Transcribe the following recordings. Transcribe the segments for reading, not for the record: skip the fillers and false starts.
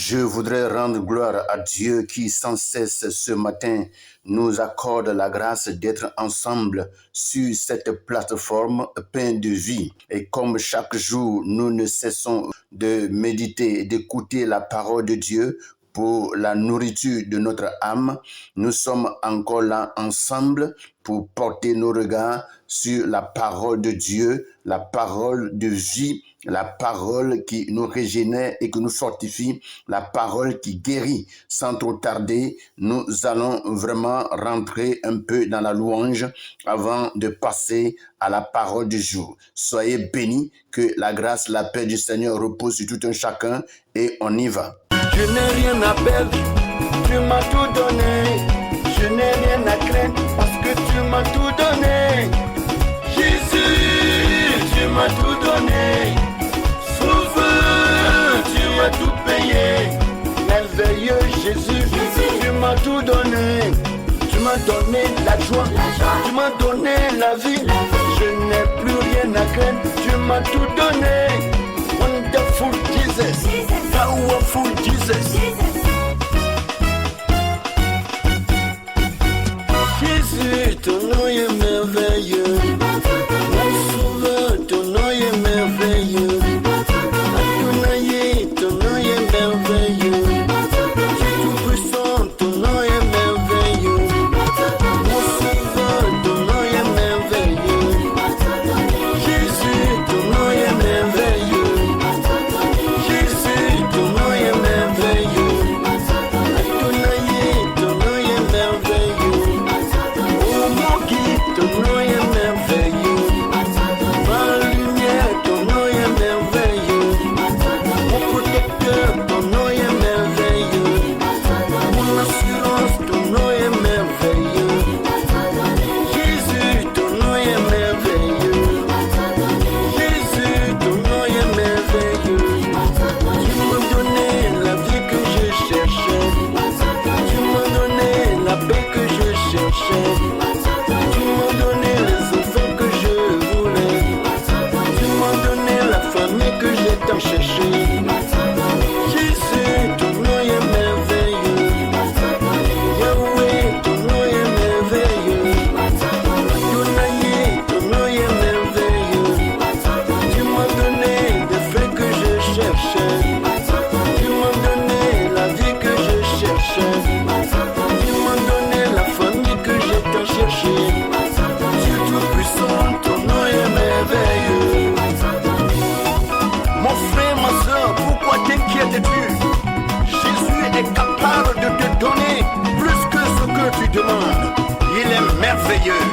Je voudrais rendre gloire à Dieu qui sans cesse ce matin nous accorde la grâce d'être ensemble sur cette plateforme pleine de vie. Et comme chaque jour, nous ne cessons de méditer et d'écouter la parole de Dieu pour la nourriture de notre âme, nous sommes encore là ensemble pour porter nos regards sur la parole de Dieu, la parole de vie, la parole qui nous régénère et qui nous fortifie, la parole qui guérit. Sans trop tarder, nous allons vraiment rentrer un peu dans la louange avant de passer à la parole du jour. Soyez bénis, que la grâce, la paix du Seigneur repose sur tout un chacun et on y va. Je n'ai rien à perdre, tu m'as tout donné. Je n'ai rien à craindre parce que tu m'as tout donné. Jésus, tu m'as tout donné. Sauveur, tu m'as tout payé. Merveilleux Jésus, tu m'as tout donné. Tu m'as donné la joie, tu m'as donné la vie. Je n'ai plus rien à craindre, tu m'as tout donné. Wonderful Jesus, powerful Jesus. Jésus, ton nom est merveilleux. Mon sauveur, ton nom est merveilleux. Adonai, ton nom est merveilleux. Tout puissant, ton nom est merveilleux. Mon sauveur, ton nom est merveilleux. Jésus, ton nom est merveilleux. Jésus, ton nom est merveilleux. Adonai, ton nom est merveilleux. Oh mon guide, ton nom est merveilleux. Ma lumière, ton nom est merveilleux. Mon protecteur, ton nom est merveilleux. Mon assurance, ton nom est merveilleux. Jésus, ton nom est merveilleux. Jésus, ton nom est merveilleux. Tu m'as donné la vie que je cherchais. Tu m'as donné la paix que je cherchais. Tu m'as donné les enfants que je voulais. Tu m'as donné la famille que j'ai tant cherché. Jésus, ton nom est merveilleux. Yahweh, ton nom est merveilleux. Adonai, ton nom est merveilleux. Tu m'as donné les faits que je cherchais. Tu m'as donné la vie que je cherchais. Tu m'as donné la famille que j'ai tant cherché. Dieu tout-puissant, ton nom est merveilleux. Mon frère, ma soeur, pourquoi t'inquiètes-tu? Jésus est capable de te donner plus que ce que tu demandes. Il est merveilleux.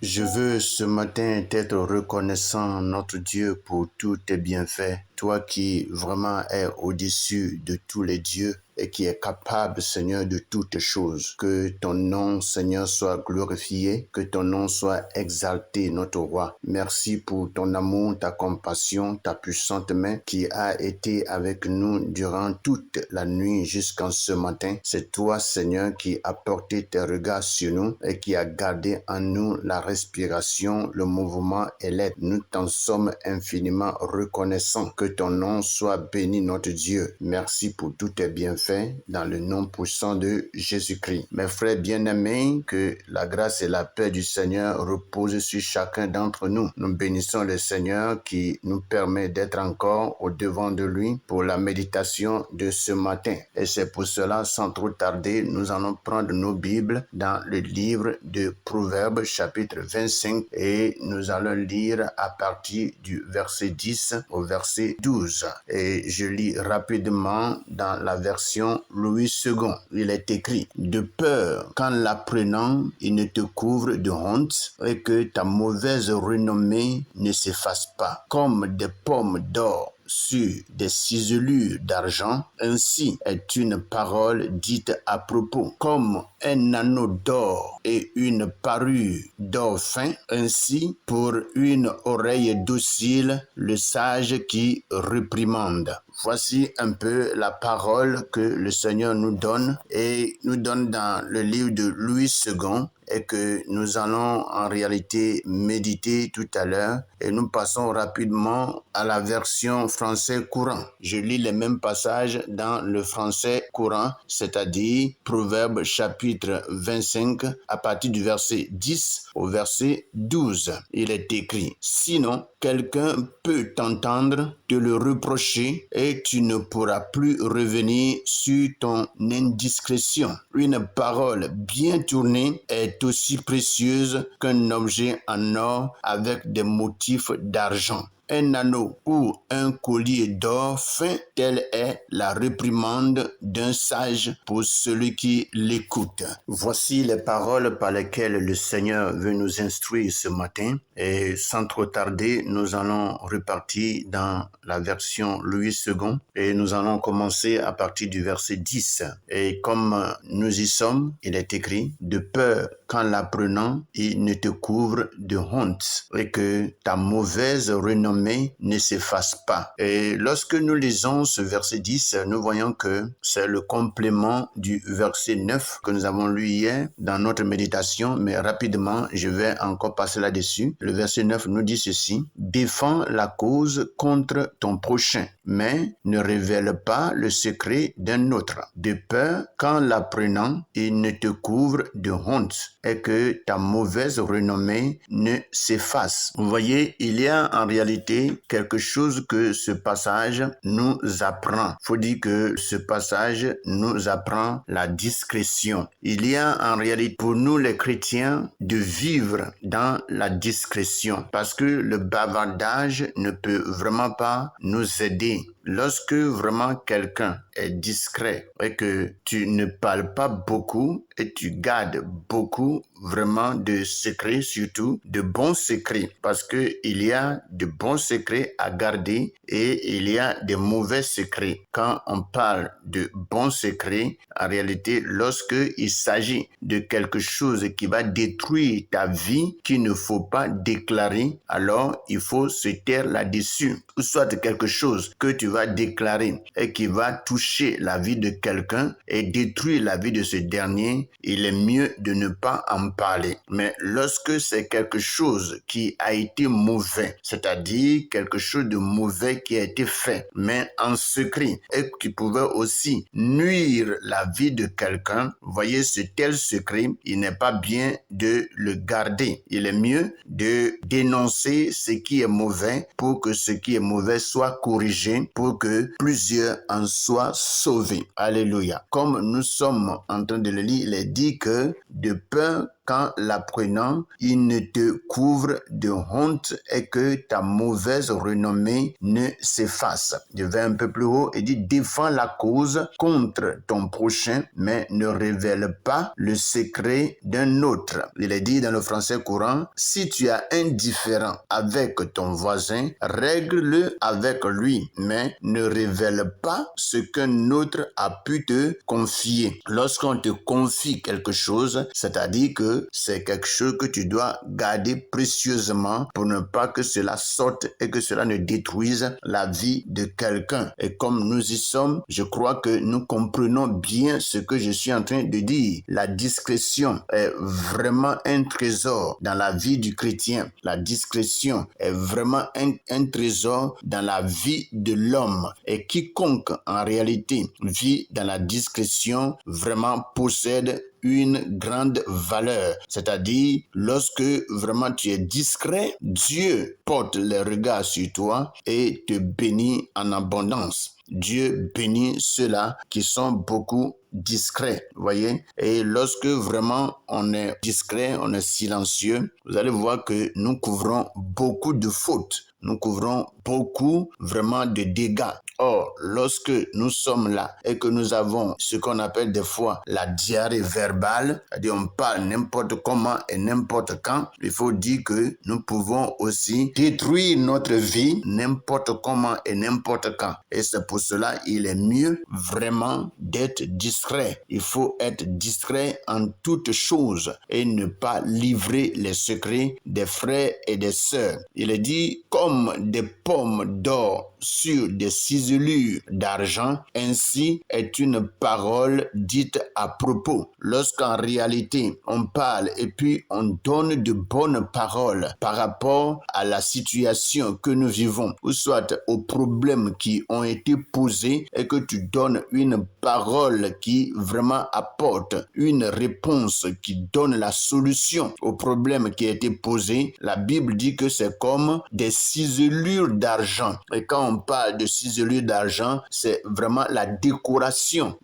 Je veux ce matin être reconnaissant, notre Dieu, pour tous tes bienfaits. Toi qui vraiment es au-dessus de tous les dieux et qui est capable, Seigneur, de toutes choses. Que ton nom, Seigneur, soit glorifié, que ton nom soit exalté, notre roi. Merci pour ton amour, ta compassion, ta puissante main qui a été avec nous durant toute la nuit jusqu'en ce matin. C'est toi, Seigneur, qui a porté tes regards sur nous et qui a gardé en nous la respiration, le mouvement et l'aide. Nous t'en sommes infiniment reconnaissants. Que ton nom soit béni, notre Dieu. Merci pour tous tes bienfaits dans le nom puissant de Jésus-Christ. Mes frères bien-aimés, que la grâce et la paix du Seigneur reposent sur chacun d'entre nous. Nous bénissons le Seigneur qui nous permet d'être encore au devant de lui pour la méditation de ce matin. Et c'est pour cela, sans trop tarder, nous allons prendre nos Bibles dans le livre de Proverbes, chapitre 25, et nous allons lire à partir du verset 10 au verset 12. Et je lis rapidement dans la version Louis II. Il est écrit: de peur qu'en l'apprenant, il ne te couvre de honte et que ta mauvaise renommée ne s'efface pas. Comme des pommes d'or sur des ciselures d'argent, ainsi est une parole dite à propos. Comme un anneau d'or et une parure d'or fin, ainsi pour une oreille docile, le sage qui réprimande. Voici un peu la parole que le Seigneur nous donne et nous donne dans le livre de Louis II et que nous allons en réalité méditer tout à l'heure. Et nous passons rapidement à la version français courant. Je lis les mêmes passages dans le français courant, c'est-à-dire Proverbes chapitre 25 à partir du verset 10 au verset 12. Il est écrit: sinon, quelqu'un peut t'entendre te le reprocher et tu ne pourras plus revenir sur ton indiscrétion. Une parole bien tournée est aussi précieuse qu'un objet en or avec des motifs d'argent. Un anneau ou un collier d'or fin, telle est la réprimande d'un sage pour celui qui l'écoute. Voici les paroles par lesquelles le Seigneur veut nous instruire ce matin. Et sans trop tarder, nous allons repartir dans la version Louis II et nous allons commencer à partir du verset 10. Et comme nous y sommes, il est écrit: de peur qu'en l'apprenant, il ne te couvre de honte et que ta mauvaise renommée ne s'efface pas. Et lorsque nous lisons ce verset 10, nous voyons que c'est le complément du verset 9 que nous avons lu hier dans notre méditation, mais rapidement, je vais encore passer là-dessus. Le verset 9 nous dit ceci: défends la cause contre ton prochain, mais ne révèle pas le secret d'un autre, de peur qu'en l'apprenant, il ne te couvre de honte et que ta mauvaise renommée ne s'efface. Vous voyez, il y a en réalité quelque chose que ce passage nous apprend. Il faut dire que ce passage nous apprend la discrétion. Il y a en réalité pour nous les chrétiens de vivre dans la discrétion parce que le bavardage ne peut vraiment pas nous aider. Lorsque vraiment quelqu'un est discret et que tu ne parles pas beaucoup et tu gardes beaucoup vraiment de secrets, surtout de bons secrets, parce que il y a de bons secrets à garder et il y a de mauvais secrets. Quand on parle de bons secrets, en réalité, lorsque il s'agit de quelque chose qui va détruire ta vie, qu'il ne faut pas déclarer, alors il faut se taire là-dessus. Ou soit quelque chose que tu vas déclarer et qui va toucher la vie de quelqu'un et détruire la vie de ce dernier, il est mieux de ne pas en parler. Mais lorsque c'est quelque chose qui a été mauvais, c'est-à-dire quelque chose de mauvais qui a été fait, mais en secret et qui pouvait aussi nuire la vie de quelqu'un, voyez, ce tel secret, il n'est pas bien de le garder. Il est mieux de dénoncer ce qui est mauvais pour que ce qui est mauvais soit corrigé, pour que plusieurs en soient sauvés. Alléluia. Comme nous sommes en train de le lire, il est dit que de peur qu'en l'apprenant, il ne te couvre de honte et que ta mauvaise renommée ne s'efface. Je vais un peu plus haut et dit: défends la cause contre ton prochain, mais ne révèle pas le secret d'un autre. Il est dit dans le français courant: si tu as un différend avec ton voisin, règle-le avec lui, mais ne révèle pas ce qu'un autre a pu te confier. Lorsqu'on te confie quelque chose, c'est-à-dire que c'est quelque chose que tu dois garder précieusement pour ne pas que cela sorte et que cela ne détruise la vie de quelqu'un. Et comme nous y sommes, je crois que nous comprenons bien ce que je suis en train de dire. La discrétion est vraiment un trésor dans la vie du chrétien. La discrétion est vraiment un trésor dans la vie de l'homme. Et quiconque en réalité vit dans la discrétion vraiment possède une grande valeur. C'est-à-dire, lorsque vraiment tu es discret, Dieu porte les regards sur toi et te bénit en abondance. Dieu bénit ceux-là qui sont beaucoup discrets, voyez. Et lorsque vraiment on est discret, on est silencieux, vous allez voir que nous couvrons beaucoup de fautes. Nous couvrons beaucoup vraiment de dégâts. Or, lorsque nous sommes là et que nous avons ce qu'on appelle des fois la diarrhée verbale, c'est-à-dire on parle n'importe comment et n'importe quand, il faut dire que nous pouvons aussi détruire notre vie n'importe comment et n'importe quand. Et c'est pour cela il est mieux vraiment d'être discret. Il faut être discret en toutes choses et ne pas livrer les secrets des frères et des sœurs. Il est dit comme des pommes d'or sur des ciselures ciselure d'argent, ainsi est une parole dite à propos. Lorsqu'en réalité, on parle et puis on donne de bonnes paroles par rapport à la situation que nous vivons, ou soit aux problèmes qui ont été posés, et que tu donnes une parole qui vraiment apporte une réponse, qui donne la solution au problème qui a été posé, la Bible dit que c'est comme des ciselures d'argent. Et quand on parle de ciselures d'argent, c'est vraiment la décoration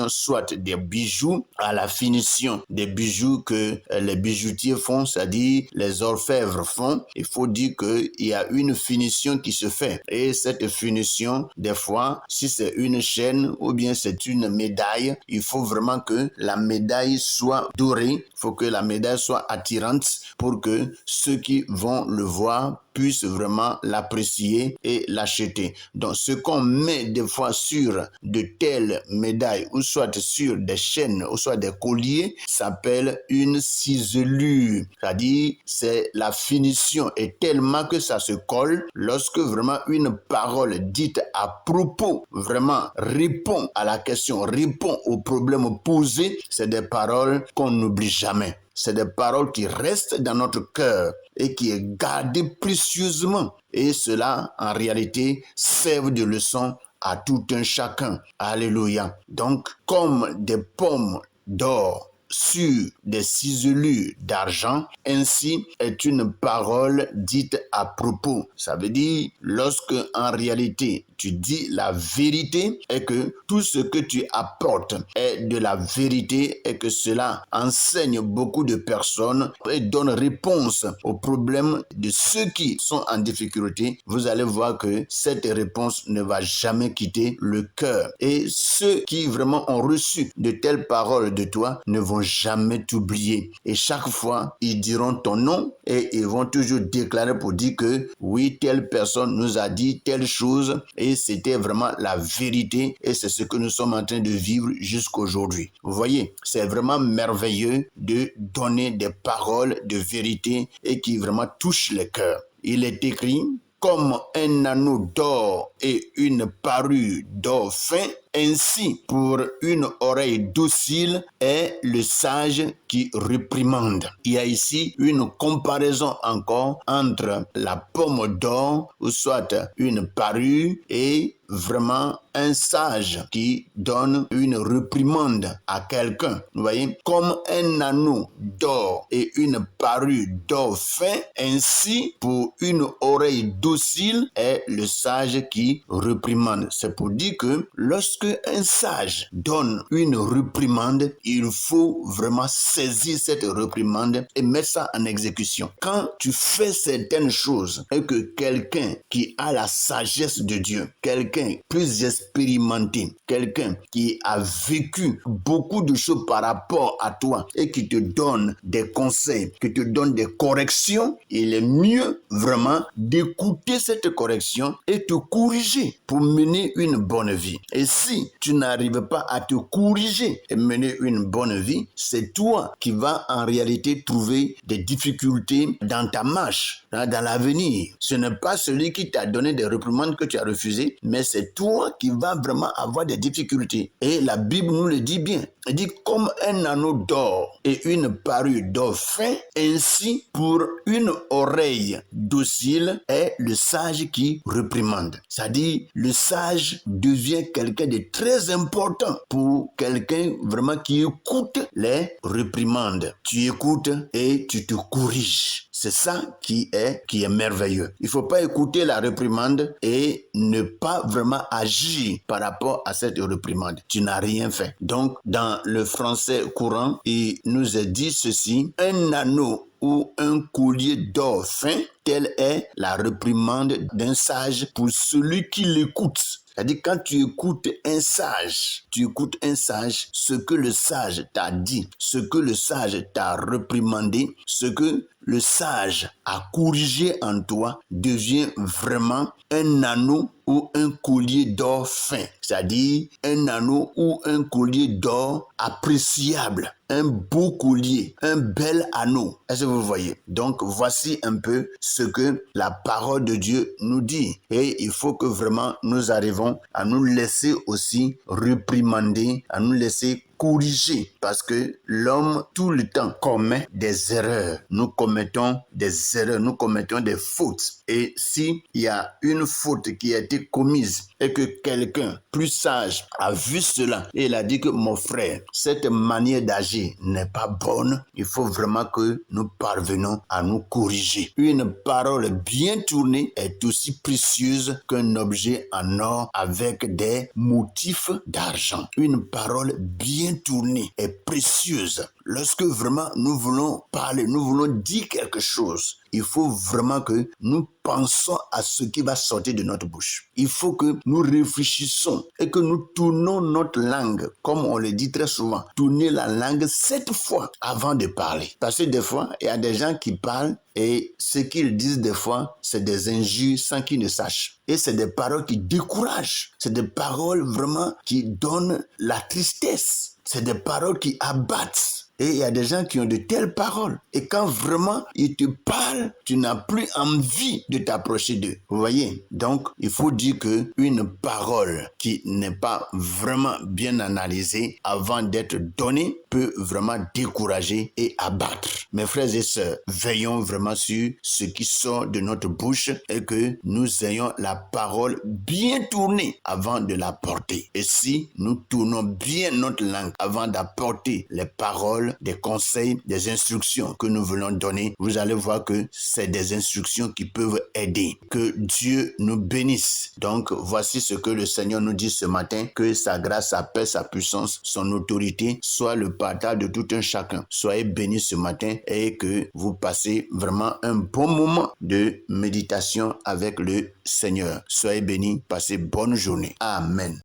soit des bijoux à la finition, des bijoux que les bijoutiers font, c'est-à-dire les orfèvres font. Il faut dire qu'il y a une finition qui se fait. Et cette finition, des fois, si c'est une chaîne ou bien c'est une médaille, il faut vraiment que la médaille soit dorée, il faut que la médaille soit attirante pour que ceux qui vont le voir puissent vraiment l'apprécier et l'acheter. Donc, ce qu'on met des fois sur de telles médailles, ou soit sur des chaînes, ou soit des colliers, s'appelle une ciselure. C'est-à-dire, c'est la finition et tellement que ça se colle lorsque vraiment une parole dite à propos vraiment répond à la question, répond au problème posé. C'est des paroles qu'on n'oublie jamais. C'est des paroles qui restent dans notre cœur et qui est gardée précieusement. Et cela, en réalité, sert de leçon à tout un chacun. Alléluia. Donc, comme des pommes d'or sur des ciselures d'argent, ainsi est une parole dite à propos. Ça veut dire, lorsque en réalité tu dis la vérité et que tout ce que tu apportes est de la vérité et que cela enseigne beaucoup de personnes et donne réponse aux problèmes de ceux qui sont en difficulté, vous allez voir que cette réponse ne va jamais quitter le cœur. Et ceux qui vraiment ont reçu de telles paroles de toi ne vont jamais t'oublier. Et chaque fois, ils diront ton nom et ils vont toujours déclarer pour dire que oui, telle personne nous a dit telle chose et c'était vraiment la vérité et c'est ce que nous sommes en train de vivre jusqu'aujourd'hui. Vous voyez, c'est vraiment merveilleux de donner des paroles de vérité et qui vraiment touchent les cœurs. Il est écrit comme un anneau d'or et une parure d'or fin, ainsi pour une oreille docile est le sage qui réprimande. Il y a ici une comparaison encore entre la pomme d'or, ou soit une parure, et vraiment un sage qui donne une réprimande à quelqu'un. Vous voyez, comme un anneau d'or et une parure d'or fin, ainsi pour une oreille docile est le sage qui réprimande. C'est pour dire que lorsque un sage donne une réprimande, il faut vraiment saisir cette réprimande et mettre ça en exécution. Quand tu fais certaines choses et que quelqu'un qui a la sagesse de Dieu, quelqu'un plus expérimenté, quelqu'un qui a vécu beaucoup de choses par rapport à toi et qui te donne des conseils, qui te donne des corrections, il est mieux vraiment d'écouter cette correction et te corriger pour mener une bonne vie. Et si tu n'arrives pas à te corriger et mener une bonne vie, c'est toi qui vas en réalité trouver des difficultés dans ta marche, dans l'avenir. Ce n'est pas celui qui t'a donné des réprimandes que tu as refusées, mais c'est toi qui vas vraiment avoir des difficultés. Et la Bible nous le dit bien. Elle dit comme un anneau d'or et une parure d'or fin, ainsi pour une oreille docile est le sage qui réprimande. C'est-à-dire, le sage devient quelqu'un de très important pour quelqu'un vraiment qui écoute les réprimandes. Tu écoutes et tu te corriges. C'est ça qui est merveilleux. Il ne faut pas écouter la réprimande et ne pas vraiment agir par rapport à cette réprimande. Tu n'as rien fait. Donc, dans le français courant, il nous est dit ceci: un anneau ou un collier d'or fin, telle est la réprimande d'un sage pour celui qui l'écoute. C'est-à-dire, quand tu écoutes un sage, ce que le sage t'a dit, ce que le sage t'a réprimandé, ce que le sage à corriger en toi devient vraiment un anneau ou un collier d'or fin, c'est-à-dire un anneau ou un collier d'or appréciable, un beau collier, un bel anneau. Est-ce que vous voyez? Donc, voici un peu ce que la parole de Dieu nous dit. Et il faut que vraiment nous arrivons à nous laisser aussi réprimander, à nous laisser corriger, parce que l'homme tout le temps commet des erreurs. Nous commettons des erreurs, nous commettons des fautes. Et s'il y a une faute qui a été commise et que quelqu'un plus sage a vu cela et il a dit que mon frère, cette manière d'agir n'est pas bonne, il faut vraiment que nous parvenons à nous corriger. Une parole bien tournée est aussi précieuse qu'un objet en or avec des motifs d'argent. Une parole bien tournée est précieuse. Lorsque vraiment nous voulons parler, nous voulons dire quelque chose, il faut vraiment que nous pensons à ce qui va sortir de notre bouche. Il faut que nous réfléchissons et que nous tournons notre langue, comme on le dit très souvent, tourner la langue 7 fois avant de parler. Parce que des fois, il y a des gens qui parlent et ce qu'ils disent des fois, c'est des injures sans qu'ils ne sachent. Et c'est des paroles qui découragent. C'est des paroles vraiment qui donnent la tristesse. C'est des paroles qui abattent. Et il y a des gens qui ont de telles paroles. Et quand vraiment ils te parlent, tu n'as plus envie de t'approcher d'eux. Vous voyez? Donc, il faut dire qu'une parole qui n'est pas vraiment bien analysée avant d'être donnée peut vraiment décourager et abattre. Mes frères et sœurs, veillons vraiment sur ce qui sort de notre bouche et que nous ayons la parole bien tournée avant de la porter. Et si nous tournons bien notre langue avant d'apporter les paroles, des conseils, des instructions que nous voulons donner, vous allez voir que c'est des instructions qui peuvent aider. Que Dieu nous bénisse. Donc, voici ce que le Seigneur nous dit ce matin, que sa grâce, sa paix, sa puissance, son autorité soit le partage de tout un chacun. Soyez bénis ce matin et que vous passez vraiment un bon moment de méditation avec le Seigneur. Soyez bénis, passez bonne journée. Amen.